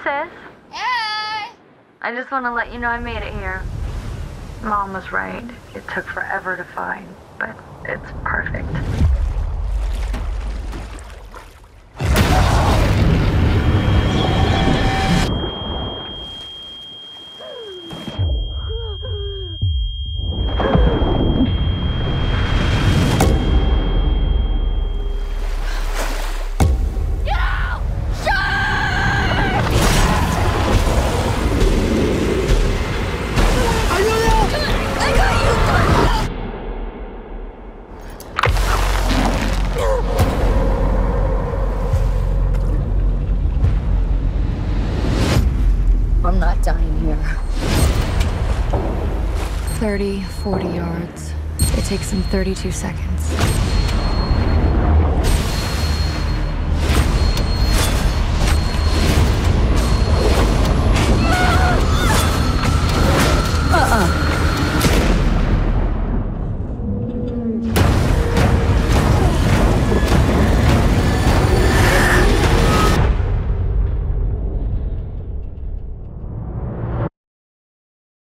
sis. Hey! I just want to let you know I made it here. Mom was right. It took forever to find, but it's perfect. I'm not dying here. 30, 40 yards. It takes them 32 seconds.